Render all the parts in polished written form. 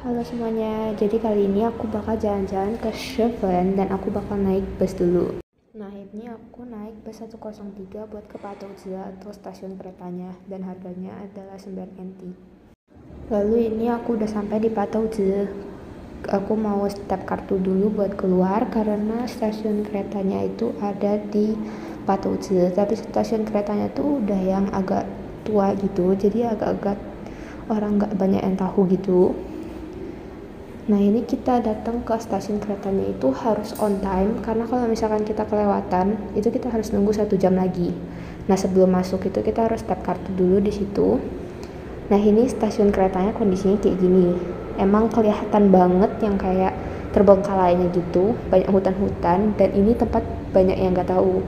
Halo semuanya, jadi kali ini aku bakal jalan-jalan ke Sheffield dan aku bakal naik bus dulu. Nah ini aku naik bus 103 buat ke Patoja atau stasiun keretanya dan harganya adalah 9 NT. Lalu ini aku udah sampai di Patoja. Aku mau tap kartu dulu buat keluar karena stasiun keretanya itu ada di Patoja, tapi stasiun keretanya tuh udah yang agak tua gitu, jadi agak-agak orang nggak banyak yang tahu gitu. Nah ini kita datang ke stasiun keretanya itu harus on time, karena kalau misalkan kita kelewatan itu kita harus nunggu 1 jam lagi. Nah sebelum masuk itu kita harus tap kartu dulu di situ. Nah ini stasiun keretanya kondisinya kayak gini, emang kelihatan banget yang kayak terbengkalainya gitu, banyak hutan-hutan, dan ini tempat banyak yang nggak tahu.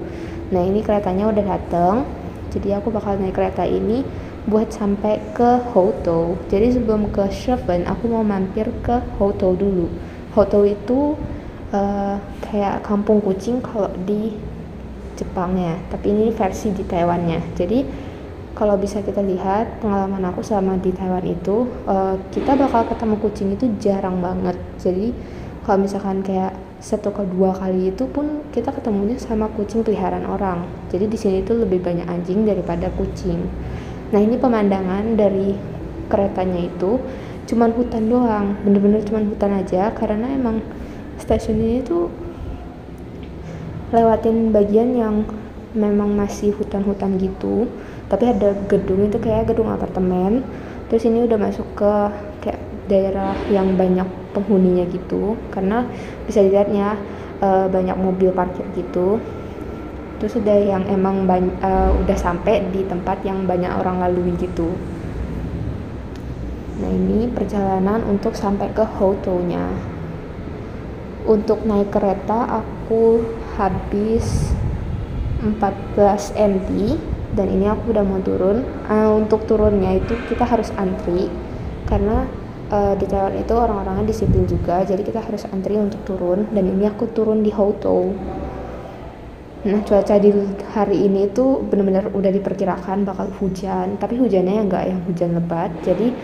Nah ini keretanya udah datang, jadi aku bakal naik kereta ini buat sampai ke Houtou. Jadi sebelum ke Sheffield aku mau mampir ke Houtou dulu. Houtou itu kayak kampung kucing kalau di Jepangnya, tapi ini versi di Taiwannya. Jadi kalau bisa kita lihat pengalaman aku selama di Taiwan itu, kita bakal ketemu kucing itu jarang banget. Jadi kalau misalkan kayak 1 ke 2 kali itu pun kita ketemunya sama kucing peliharaan orang. Jadi di sini tuh lebih banyak anjing daripada kucing. Nah ini pemandangan dari keretanya itu cuman hutan doang, bener-bener cuman hutan aja, karena emang stasiun ini tuh lewatin bagian yang memang masih hutan-hutan gitu, tapi ada gedung itu kayak gedung apartemen. Terus ini udah masuk ke kayak daerah yang banyak penghuninya gitu, karena bisa dilihatnya banyak mobil parkir gitu. Terus udah yang emang udah sampai di tempat yang banyak orang lalui gitu. Nah ini perjalanan untuk sampai ke Houtou-nya. Untuk naik kereta aku habis 14 NT dan ini aku udah mau turun. Untuk turunnya itu kita harus antri karena di Taiwan itu orang-orangnya disiplin juga, jadi kita harus antri untuk turun, dan ini aku turun di Houtou. Nah cuaca di hari ini tuh benar-benar udah diperkirakan bakal hujan, tapi hujannya nggak yang hujan lebat. Jadi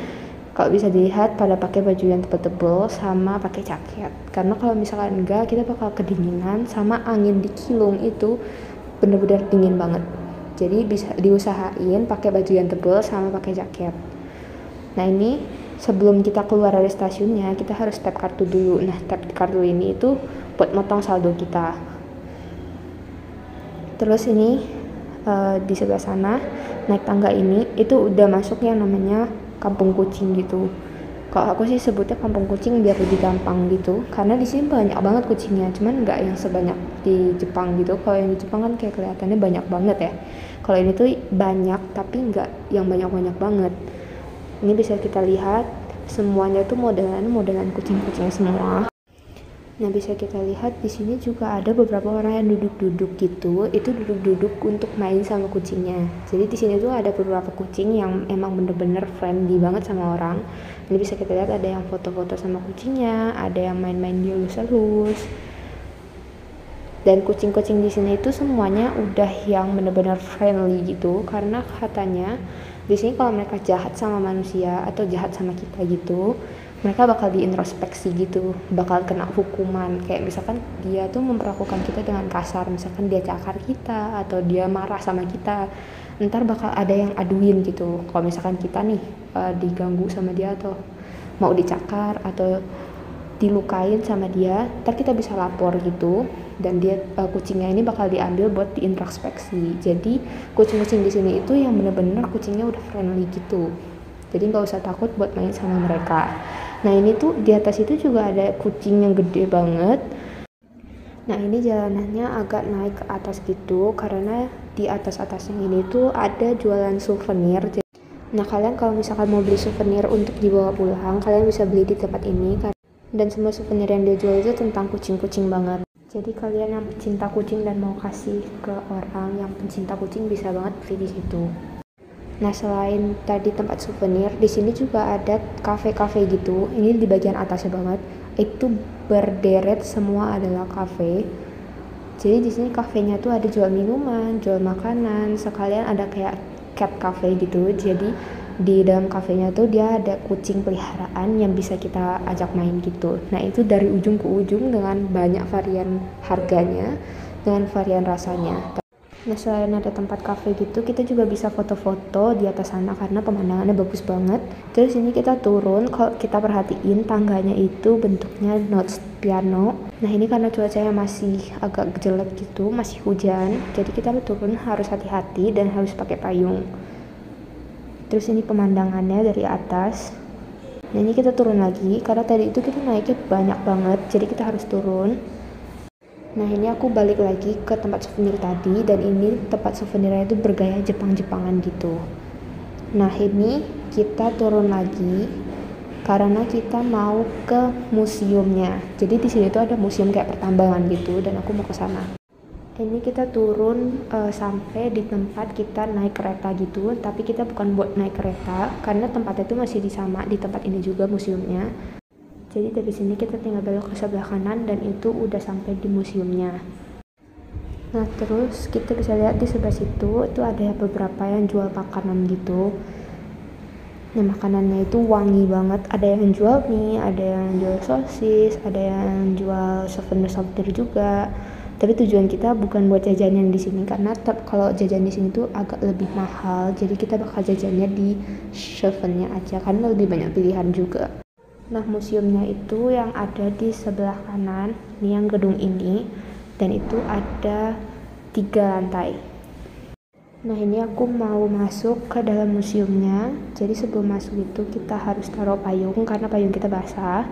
kalau bisa dilihat pada pakai baju yang tebel-tebel sama pakai jaket, karena kalau misalkan enggak kita bakal kedinginan, sama angin di Kilung itu benar-benar dingin banget. Jadi bisa diusahain pakai baju yang tebel sama pakai jaket. Nah ini sebelum kita keluar dari stasiunnya kita harus tap kartu dulu. Nah tap kartu ini itu buat motong saldo kita. Terus ini di sebelah sana naik tangga ini itu udah masuk yang namanya kampung kucing gitu. Kalau aku sih sebutnya kampung kucing biar lebih gampang gitu, karena di sini banyak banget kucingnya, cuman nggak yang sebanyak di Jepang gitu. Kalau yang di Jepang kan kayak kelihatannya banyak banget ya. Kalau ini tuh banyak tapi nggak yang banyak-banyak banget. Ini bisa kita lihat semuanya tuh modelan kucing-kucing semua. Nah bisa kita lihat di sini juga ada beberapa orang yang duduk-duduk gitu. Itu duduk-duduk untuk main sama kucingnya. Jadi di sini tuh ada beberapa kucing yang emang bener-bener friendly banget sama orang. Ini bisa kita lihat ada yang foto-foto sama kucingnya, ada yang main-main dielus-elus. Dan kucing-kucing di sini itu semuanya udah yang bener-bener friendly gitu, karena katanya di sini kalau mereka jahat sama manusia atau jahat sama kita gitu, mereka bakal diintrospeksi gitu, bakal kena hukuman. Kayak misalkan dia tuh memperlakukan kita dengan kasar, misalkan dia cakar kita atau dia marah sama kita, ntar bakal ada yang aduin gitu. Kalau misalkan kita nih diganggu sama dia atau mau dicakar atau dilukain sama dia, ntar kita bisa lapor gitu, dan dia kucingnya ini bakal diambil buat diintrospeksi. Jadi kucing-kucing di sini itu yang bener-bener kucingnya udah friendly gitu, jadi nggak usah takut buat main sama mereka. Nah ini tuh di atas itu juga ada kucing yang gede banget. Nah ini jalanannya agak naik ke atas gitu, karena di atas-atasnya ini tuh ada jualan souvenir. Nah kalian kalau misalkan mau beli souvenir untuk dibawa pulang, kalian bisa beli di tempat ini. Dan semua souvenir yang dia jual itu tentang kucing-kucing banget. Jadi kalian yang pecinta kucing dan mau kasih ke orang yang pencinta kucing bisa banget beli di situ. Nah selain tadi tempat souvenir, di sini juga ada kafe-kafe gitu. Ini di bagian atasnya banget, itu berderet semua adalah kafe. Jadi di sini kafenya tuh ada jual minuman, jual makanan, sekalian ada kayak cat cafe gitu. Jadi di dalam kafenya tuh dia ada kucing peliharaan yang bisa kita ajak main gitu. Nah itu dari ujung ke ujung dengan banyak varian harganya, dengan varian rasanya. Nah selain ada tempat kafe gitu, kita juga bisa foto-foto di atas sana karena pemandangannya bagus banget. Terus ini kita turun, kalau kita perhatiin tangganya itu bentuknya notes piano. Nah ini karena cuacanya masih agak jelek gitu, masih hujan, jadi kita turun harus hati-hati dan harus pakai payung. Terus ini pemandangannya dari atas. Nah ini kita turun lagi, karena tadi itu kita naiknya banyak banget, jadi kita harus turun. Nah ini aku balik lagi ke tempat souvenir tadi, dan ini tempat souvenirnya itu bergaya Jepang-Jepangan gitu. Nah ini kita turun lagi karena kita mau ke museumnya. Jadi di sini tuh ada museum kayak pertambangan gitu, dan aku mau ke sana. Ini kita turun sampai di tempat kita naik kereta gitu, tapi kita bukan buat naik kereta karena tempatnya itu masih di tempat ini juga museumnya. Jadi dari sini kita tinggal belok ke sebelah kanan dan itu udah sampai di museumnya. Nah terus kita bisa lihat di sebelah situ itu ada beberapa yang jual makanan gitu. Nah makanannya itu wangi banget, ada yang jual mie, ada yang jual sosis, ada yang jual souvenir juga. Tapi tujuan kita bukan buat jajanan di sini karena kalau jajan di sini tuh agak lebih mahal. Jadi kita bakal jajannya di souvenirnya aja karena lebih banyak pilihan juga. Nah museumnya itu yang ada di sebelah kanan, nih yang gedung ini, dan itu ada 3 lantai. Nah ini aku mau masuk ke dalam museumnya, jadi sebelum masuk itu kita harus taruh payung karena payung kita basah.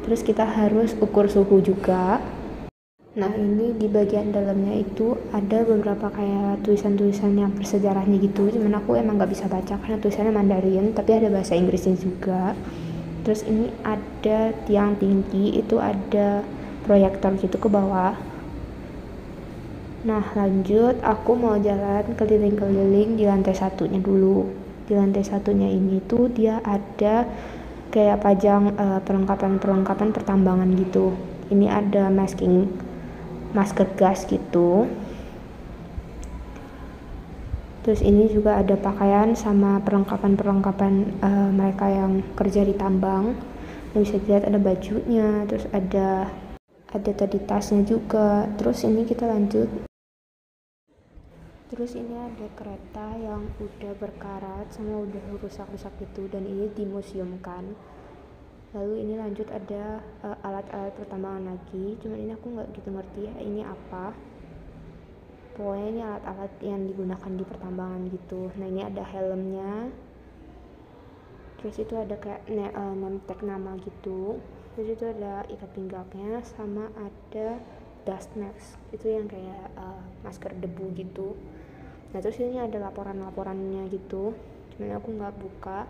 Terus kita harus ukur suhu juga. Nah ini di bagian dalamnya itu ada beberapa kayak tulisan-tulisan yang bersejarahnya gitu, cuman aku emang gak bisa baca karena tulisannya Mandarin, tapi ada bahasa Inggrisnya juga. Terus ini ada tiang tinggi, itu ada proyektor gitu ke bawah. Nah lanjut, aku mau jalan keliling-keliling di lantai satunya dulu. Di lantai satunya ini tuh dia ada kayak pajang perlengkapan pertambangan gitu. Ini ada masker gas gitu. Terus ini juga ada pakaian sama perlengkapan mereka yang kerja di tambang. Bisa dilihat ada bajunya, terus ada tadi tasnya juga. Terus ini kita lanjut. Terus ini ada kereta yang udah berkarat sama udah rusak-rusak gitu, dan ini dimuseumkan. Lalu ini lanjut ada alat-alat pertambangan lagi, cuman ini aku nggak gitu ngerti ya ini apa. Pokoknya ini alat-alat yang digunakan di pertambangan gitu. Nah ini ada helmnya, terus itu ada kayak name tag nama gitu, terus itu ada ikat pinggangnya, sama ada dust mask, itu yang kayak masker debu gitu. Nah terus ini ada laporannya gitu, cuman aku nggak buka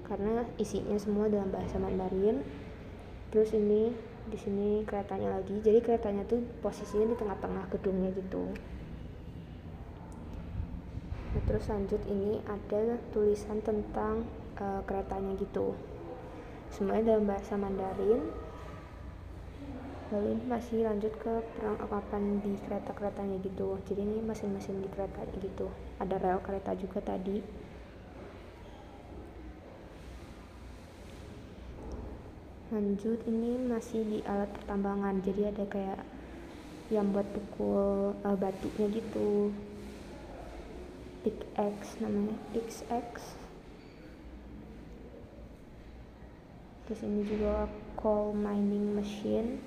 karena isinya semua dalam bahasa Mandarin. Terus ini di sini keretanya lagi, jadi keretanya tuh posisinya di tengah-tengah gedungnya gitu. Nah, terus lanjut ini ada tulisan tentang keretanya gitu, semuanya dalam bahasa Mandarin. Lalu ini masih lanjut ke perlengkapan di kereta-keretanya gitu, jadi ini mesin-mesin di keretanya gitu, ada rel kereta juga tadi. Lanjut ini masih di alat pertambangan, jadi ada kayak yang buat pukul batunya gitu, pickaxe namanya, pickaxe. Terus ini juga coal mining machine.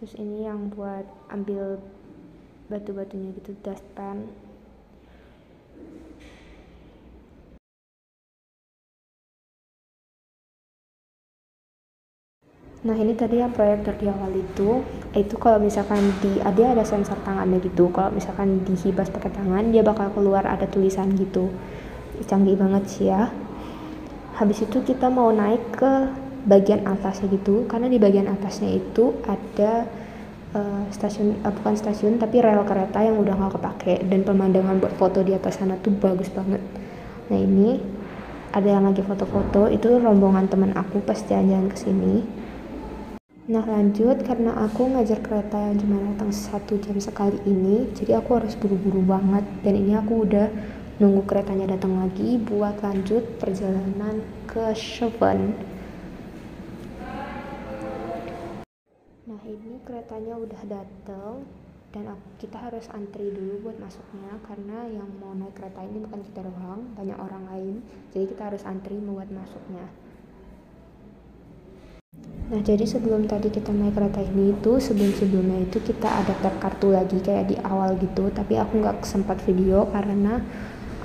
Terus ini yang buat ambil batu-batunya gitu, dustpan. Nah ini tadi yang proyektor di awal itu kalau misalkan dia ada sensor tangannya gitu, kalau misalkan dihibas pakai tangan dia bakal keluar ada tulisan gitu. Canggih banget sih ya. Habis itu kita mau naik ke bagian atasnya gitu, karena di bagian atasnya itu ada bukan stasiun tapi rel kereta yang udah gak kepake, dan pemandangan buat foto di atas sana tuh bagus banget. Nah ini ada yang lagi foto-foto, itu rombongan teman aku pas jalan-jalan kesini. Nah lanjut, karena aku ngajar kereta yang cuma datang 1 jam sekali ini, jadi aku harus buru-buru banget, dan ini aku udah nunggu keretanya datang lagi buat lanjut perjalanan ke Chevron. Nah ini keretanya udah datang dan kita harus antri dulu buat masuknya karena yang mau naik kereta ini bukan kita doang, banyak orang lain, jadi kita harus antri buat masuknya. Nah jadi sebelum tadi kita naik kereta ini itu sebelumnya itu kita ada tap kartu lagi kayak di awal gitu, tapi aku nggak sempat video karena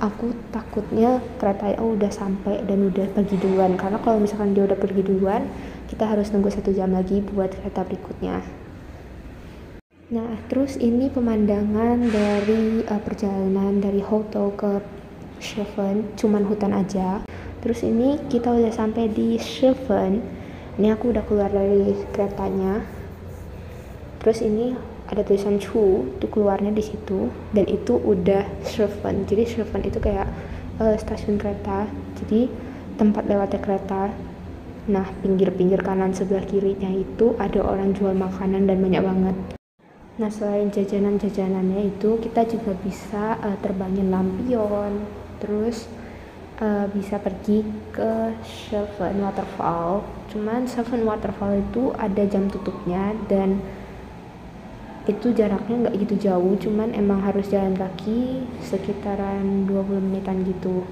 aku takutnya keretanya udah sampai dan udah pergi duluan, karena kalau misalkan dia udah pergi duluan kita harus nunggu 1 jam lagi buat kereta berikutnya. Nah terus ini pemandangan dari perjalanan dari hotel ke Chevron, cuman hutan aja. Terus ini kita udah sampai di Chevron. Ini aku udah keluar dari keretanya. Terus ini ada tulisan Chu, itu keluarnya di situ, dan itu udah Chevron. Jadi Chevron itu kayak stasiun kereta, jadi tempat lewatnya kereta. Nah pinggir-pinggir kanan sebelah kirinya itu ada orang jual makanan dan banyak banget. Nah selain jajanan-jajanannya itu kita juga bisa terbangin lampion, terus bisa pergi ke Chevron Waterfall. Cuman Chevron Waterfall itu ada jam tutupnya dan itu jaraknya nggak gitu jauh, cuman emang harus jalan kaki sekitaran 20 menitan gitu.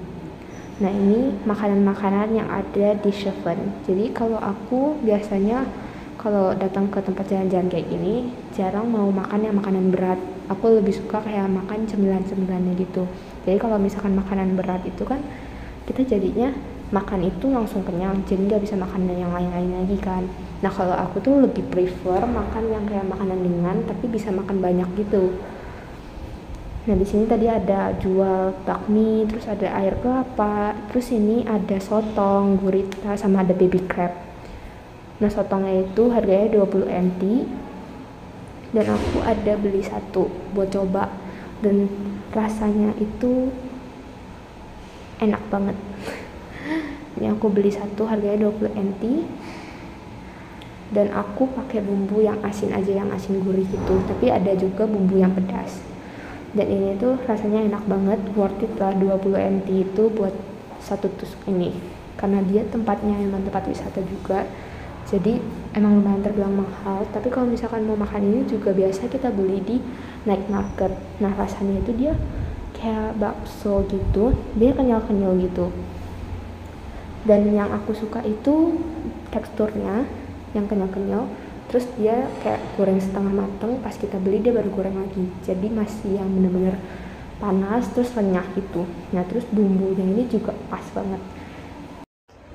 Nah ini makanan-makanan yang ada di Chevron. Jadi kalau aku biasanya kalau datang ke tempat jalan-jalan kayak gini jarang mau makan yang makanan berat. Aku lebih suka kayak makan cemilan-cemilannya gitu. Jadi kalau misalkan makanan berat itu kan kita jadinya makan itu langsung kenyang, jadi nggak bisa makan yang lain-lain lagi kan. Nah kalau aku tuh lebih prefer makan yang kayak makanan ringan tapi bisa makan banyak gitu. Nah di sini tadi ada jual bakmi, terus ada air kelapa, terus ini ada sotong, gurita, sama ada baby crab. Nah sotongnya itu harganya 20 NT dan aku ada beli satu buat coba dan rasanya itu enak banget. Ini aku beli satu harganya 20 NT dan aku pakai bumbu yang asin aja, yang asin gurih gitu, tapi ada juga bumbu yang pedas. Dan ini tuh rasanya enak banget, worth it lah 20 NT itu buat satu tusuk ini, karena dia tempatnya memang tempat wisata juga, jadi emang lumayan terbilang mahal. Tapi kalau misalkan mau makan ini juga biasa kita beli di night market. Nah rasanya itu dia kayak bakso gitu, dia kenyal-kenyal gitu. Dan yang aku suka itu teksturnya yang kenyal-kenyal, terus dia kayak goreng setengah mateng, pas kita beli dia baru goreng lagi, jadi masih yang bener-bener panas terus renyah gitu. Nah terus bumbunya ini juga pas banget.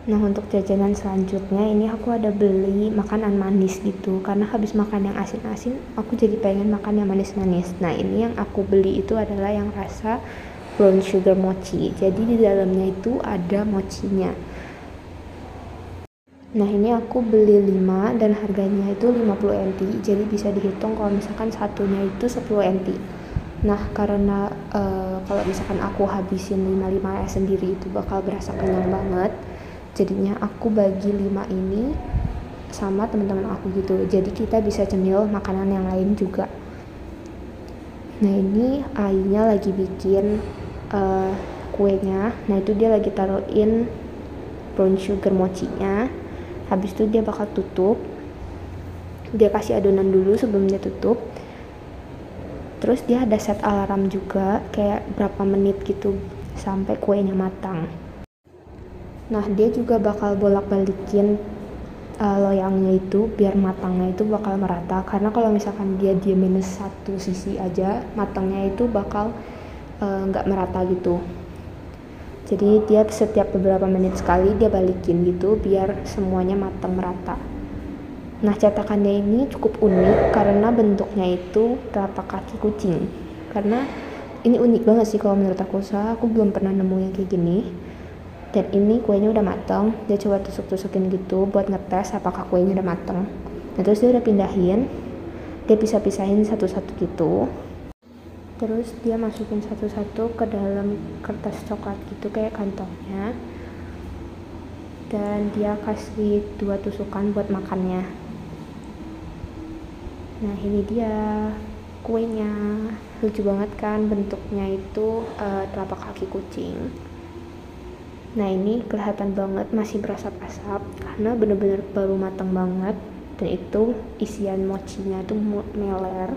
Nah untuk jajanan selanjutnya ini aku ada beli makanan manis gitu, karena habis makan yang asin-asin aku jadi pengen makan yang manis-manis. Nah ini yang aku beli itu adalah yang rasa brown sugar mochi, jadi di dalamnya itu ada mochinya. Nah ini aku beli 5 dan harganya itu 50 NT, jadi bisa dihitung kalau misalkan satunya itu 10 NT. Nah karena kalau misalkan aku habisin 5-5 sendiri itu bakal berasa kenyang banget, jadinya aku bagi 5 ini sama teman-teman aku gitu, jadi kita bisa cemil makanan yang lain juga. Nah ini Ainya lagi bikin kuenya, nah itu dia lagi taruhin brown sugar mochinya. Habis itu dia bakal tutup, dia kasih adonan dulu sebelum dia tutup. Terus dia ada set alarm juga kayak berapa menit gitu sampai kuenya matang. Nah dia juga bakal bolak-balikin loyangnya itu biar matangnya itu bakal merata, karena kalau misalkan dia minus satu sisi aja matangnya itu bakal nggak merata gitu. Jadi dia setiap beberapa menit sekali dia balikin gitu biar semuanya matang merata. Nah cetakannya ini cukup unik karena bentuknya itu telapak kaki kucing. Karena ini unik banget sih kalau menurut aku, soalnya aku belum pernah nemu yang kayak gini. Dan ini kuenya udah matang, dia coba tusuk-tusukin gitu buat ngetes apakah kuenya udah matang. Nah terus dia udah pindahin, dia pisah-pisahin satu-satu gitu. Terus dia masukin satu-satu ke dalam kertas coklat gitu kayak kantongnya, dan dia kasih 2 tusukan buat makannya. Nah ini dia. kuenya. Lucu banget kan bentuknya itu telapak kaki kucing. Nah ini kelihatan banget masih berasap-asap karena bener-bener baru matang banget, dan itu isian mochinya itu meler.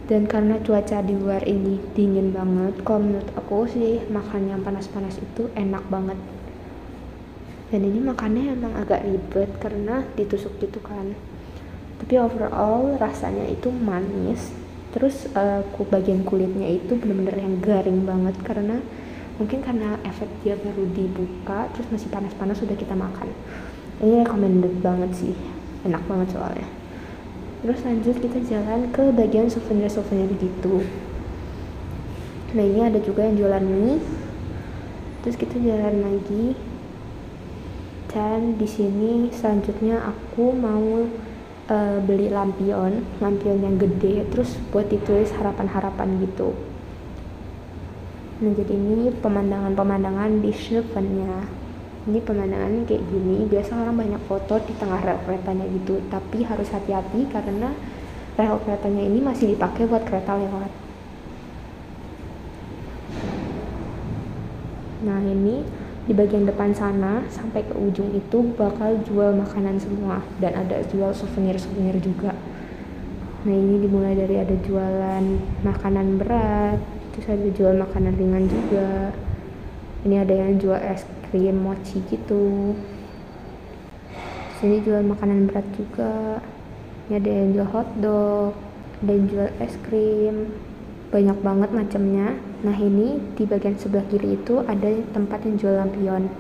Dan karena cuaca di luar ini dingin banget, kalau menurut aku sih makan yang panas-panas itu enak banget. Dan ini makannya emang agak ribet karena ditusuk gitu kan, tapi overall rasanya itu manis. Terus bagian kulitnya itu bener-bener yang garing banget, karena mungkin karena efek dia baru dibuka terus masih panas-panas sudah kita makan. Ini recommended banget sih, enak banget soalnya. Terus lanjut kita jalan ke bagian souvenir-souvenir gitu. Nah ini ada juga yang jualan mie. Terus kita jalan lagi, dan di sini selanjutnya aku mau beli lampion yang gede, terus buat ditulis harapan-harapan gitu. Nah jadi ini pemandangan di Chevron-nya. Ini pemandangannya kayak gini. Biasa orang banyak foto di tengah rel keretanya gitu, tapi harus hati-hati karena rel keretanya ini masih dipakai buat kereta lewat. Nah ini di bagian depan sana sampai ke ujung itu bakal jual makanan semua, dan ada jual souvenir-souvenir juga. Nah ini dimulai dari ada jualan makanan berat, terus ada jual makanan ringan juga. Ini ada yang jual es krim mochi gitu. Sini jual makanan berat juga. Ini ada yang jual hotdog, ada yang jual es krim, banyak banget macamnya. Nah ini di bagian sebelah kiri itu ada tempat yang jual lampion.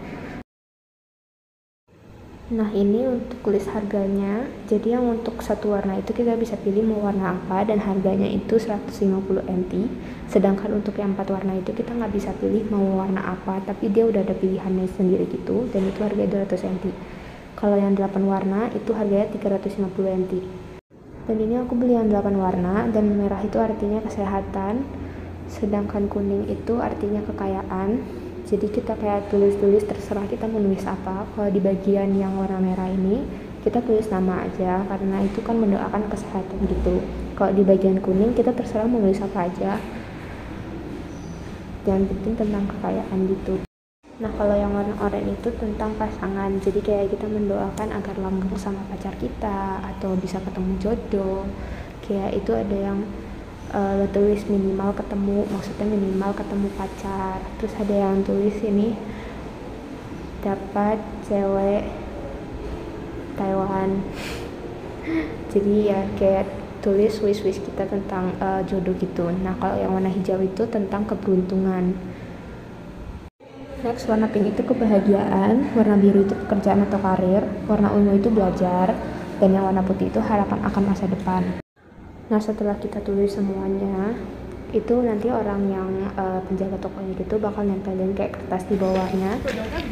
Nah ini untuk list harganya. Jadi yang untuk satu warna itu kita bisa pilih mau warna apa, dan harganya itu 150 NT. Sedangkan untuk yang 4 warna itu kita nggak bisa pilih mau warna apa, tapi dia udah ada pilihannya sendiri gitu, dan itu harganya 200 NT. Kalau yang 8 warna itu harganya 350 NT. Dan ini aku beli yang 8 warna, dan merah itu artinya kesehatan, sedangkan kuning itu artinya kekayaan. Jadi kita kayak tulis-tulis, terserah kita mau nulis apa. Kalau di bagian yang warna merah ini kita tulis nama aja, karena itu kan mendoakan kesehatan gitu. Kalau di bagian kuning kita terserah mau nulis apa aja, yang penting tentang kekayaan gitu. Nah kalau yang warna oranye itu tentang pasangan, jadi kayak kita mendoakan agar langgeng sama pacar kita atau bisa ketemu jodoh. Kayak itu ada yang tulis minimal ketemu, maksudnya minimal ketemu pacar. Terus ada yang tulis ini dapat cewek Taiwan. Jadi ya kayak tulis wish kita tentang jodoh gitu. Nah kalau yang warna hijau itu tentang keberuntungan. Next warna pink itu kebahagiaan, warna biru itu pekerjaan atau karir, warna ungu itu belajar, dan yang warna putih itu harapan akan masa depan. Nah setelah kita tulis semuanya, itu nanti orang yang penjaga tokonya gitu bakal nempelin kayak kertas di bawahnya,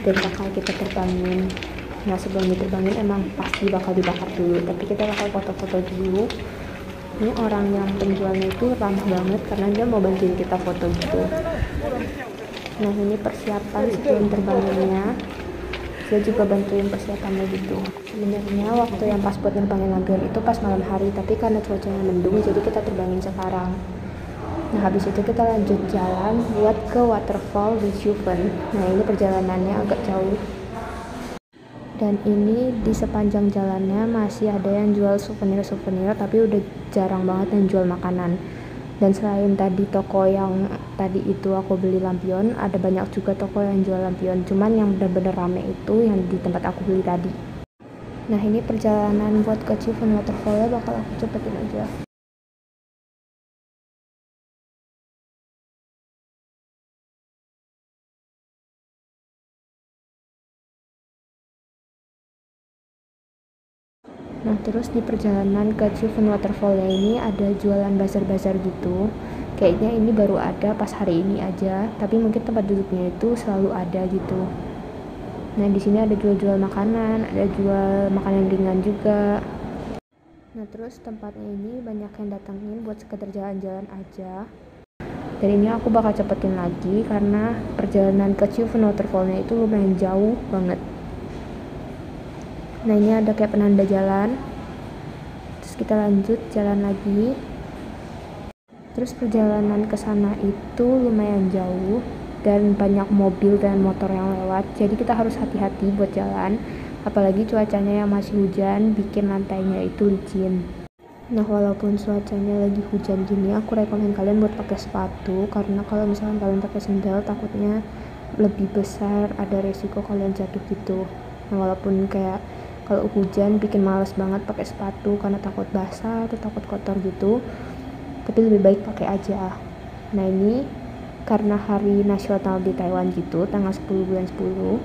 dan bakal kita terbangin. Nah sebelum diterbangin emang pasti bakal dibakar dulu, tapi kita bakal foto-foto dulu. Ini orang yang penjualnya itu ramah banget karena dia mau bantuin kita foto gitu. Nah ini persiapan sebelum terbangunnya, saya juga bantuin persiapannya gitu. Sebenarnya waktu yang pas buat nerbangin lampion itu pas malam hari, tapi karena cuacanya mendung jadi kita terbangin sekarang. Nah habis itu kita lanjut jalan buat ke waterfall di Chevron. Nah ini perjalanannya agak jauh, dan ini di sepanjang jalannya masih ada yang jual souvenir, tapi udah jarang banget yang jual makanan. Dan selain tadi toko yang tadi itu aku beli lampion, ada banyak juga toko yang jual lampion, cuman yang bener-bener rame itu yang di tempat aku beli tadi. Nah ini perjalanan buat ke Chevron Waterfall-nya bakal aku cepetin aja. Nah terus di perjalanan ke Chevron Waterfall-nya ini ada jualan bazar-bazar gitu. Kayaknya ini baru ada pas hari ini aja, tapi mungkin tempat duduknya itu selalu ada gitu. Nah di sini ada jual-jual makanan, ada jual makanan ringan juga. Nah terus tempatnya ini banyak yang datangin buat sekedar jalan-jalan aja. Dan ini aku bakal cepetin lagi karena perjalanan ke Chevron Waterfall-nya itu lumayan jauh banget. Nah ini ada kayak penanda jalan, terus kita lanjut jalan lagi. Terus perjalanan ke sana itu lumayan jauh dan banyak mobil dan motor yang lewat, jadi kita harus hati-hati buat jalan, apalagi cuacanya yang masih hujan bikin lantainya itu licin. Nah, walaupun cuacanya lagi hujan gini, aku rekomen kalian buat pakai sepatu, karena kalau misalkan kalian pakai sendal takutnya lebih besar ada resiko kalian jatuh gitu. Nah, walaupun kayak kalau hujan bikin males banget pakai sepatu karena takut basah atau takut kotor gitu, tapi lebih baik pakai aja. Nah, ini karena hari nasional di Taiwan gitu, tanggal 10 bulan 10,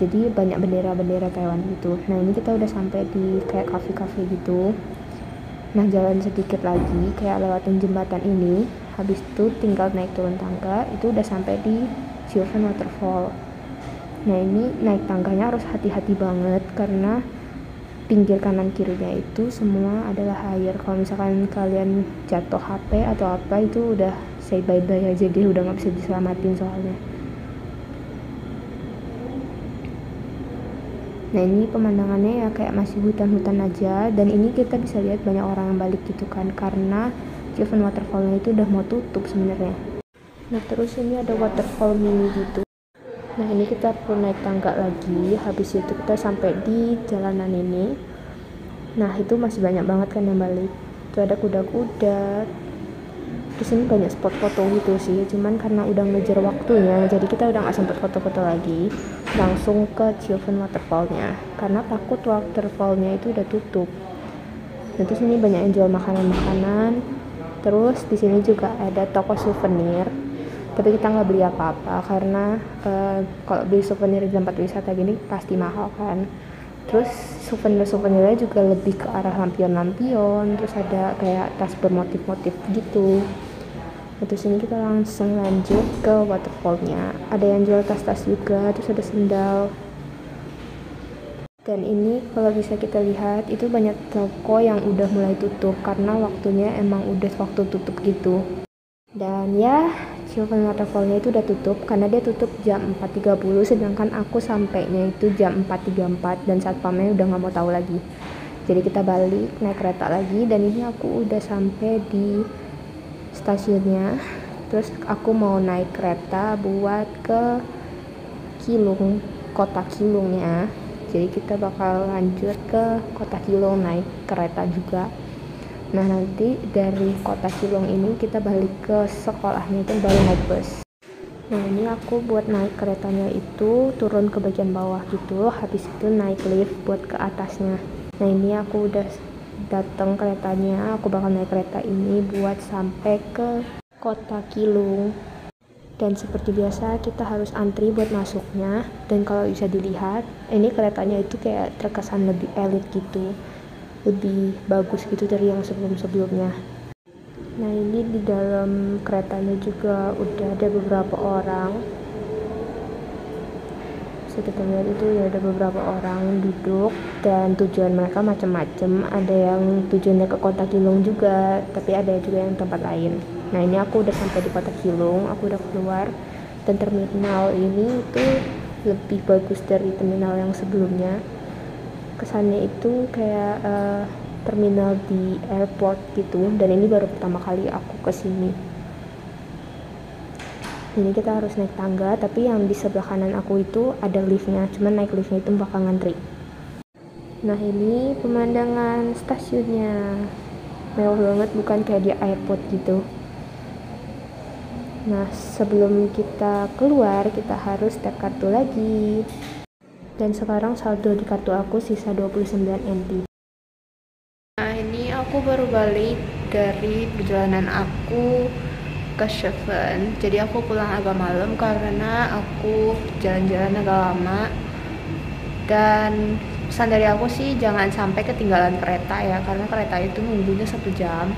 jadi banyak bendera-bendera Taiwan gitu. Nah, ini kita udah sampai di kayak kafe-kafe gitu. Nah, jalan sedikit lagi kayak lewatin jembatan ini, habis itu tinggal naik turun tangga, itu udah sampai di Jiufen Waterfall. Nah, ini naik tangganya harus hati-hati banget karena pinggir kanan kirinya itu semua adalah air. Kalau misalkan kalian jatuh HP atau apa, itu udah say bye-bye aja, dia udah gak bisa diselamatin soalnya. Nah, ini pemandangannya ya kayak masih hutan-hutan aja, dan ini kita bisa lihat banyak orang yang balik gitu kan, karena Jiufen Waterfallnya itu udah mau tutup sebenarnya. Nah, terus ini ada waterfall mini gitu. Nah, ini kita perlu naik tangga lagi, habis itu kita sampai di jalanan ini. Nah, itu masih banyak banget kan yang balik. Itu ada kuda-kuda. Terus ini banyak spot foto gitu sih, cuman karena udah ngejar waktunya, jadi kita udah gak sempet foto-foto lagi. Langsung ke Jiufen Waterfallnya, karena takut waterfallnya itu udah tutup. Dan terus ini banyak yang jual makanan-makanan. Terus di sini juga ada toko souvenir. Tapi kita nggak beli apa-apa karena kalau beli souvenir di tempat wisata gini pasti mahal kan. Terus souvenirnya juga lebih ke arah lampion-lampion, terus ada kayak tas bermotif-motif gitu. Terus ini kita langsung lanjut ke waterfallnya. Ada yang jual tas-tas juga, terus ada sendal. Dan ini kalau bisa kita lihat itu banyak toko yang udah mulai tutup karena waktunya emang udah waktu tutup gitu. Dan ya, Jiufen Waterfallnya itu udah tutup karena dia tutup jam 4.30, sedangkan aku sampainya itu jam 4.34 dan satpamnya udah gak mau tahu lagi. Jadi kita balik naik kereta lagi, dan ini aku udah sampai di stasiunnya. Terus aku mau naik kereta buat ke Keelung, kota Keelungnya. Jadi kita bakal lanjut ke kota Keelung naik kereta juga. Nah, nanti dari kota Keelung ini kita balik ke sekolahnya itu baru naik bus. Nah, ini aku buat naik keretanya itu turun ke bagian bawah gitu, habis itu naik lift buat ke atasnya. Nah, ini aku udah datang keretanya, aku bakal naik kereta ini buat sampai ke kota Keelung. Dan seperti biasa kita harus antri buat masuknya, dan kalau bisa dilihat ini keretanya itu kayak terkesan lebih elit gitu, lebih bagus gitu dari yang sebelum-sebelumnya. Nah, ini di dalam keretanya juga udah ada beberapa orang. Bisa kita lihat itu ya, ada beberapa orang duduk dan tujuan mereka macam-macam. Ada yang tujuannya ke kota Keelung juga, tapi ada juga yang tempat lain. Nah, ini aku udah sampai di kota Keelung, aku udah keluar, dan terminal ini itu lebih bagus dari terminal yang sebelumnya. Kesannya itu kayak terminal di airport gitu, dan ini baru pertama kali aku kesini. Ini kita harus naik tangga, tapi yang di sebelah kanan aku itu ada liftnya, cuman naik liftnya itu bakal ngantri. Nah, ini pemandangan stasiunnya, mewah banget, bukan kayak di airport gitu. Nah, sebelum kita keluar kita harus tap kartu lagi. Dan sekarang saldo di kartu aku sisa 29 NT. Nah, ini aku baru balik dari perjalanan aku ke Jiufen. Jadi aku pulang agak malam karena aku jalan-jalan agak lama. Dan pesan dari aku sih jangan sampai ketinggalan kereta ya, karena kereta itu nunggunya 1 jam.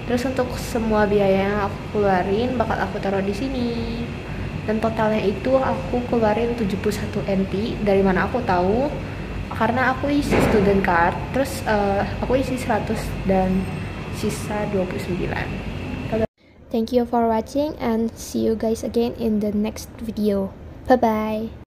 Terus untuk semua biaya yang aku keluarin bakal aku taruh di sini. Dan totalnya itu aku keluarin 71 NT. Dari mana aku tahu? Karena aku isi student card, terus aku isi 100 dan sisa 29. Thank you for watching and see you guys again in the next video. Bye bye.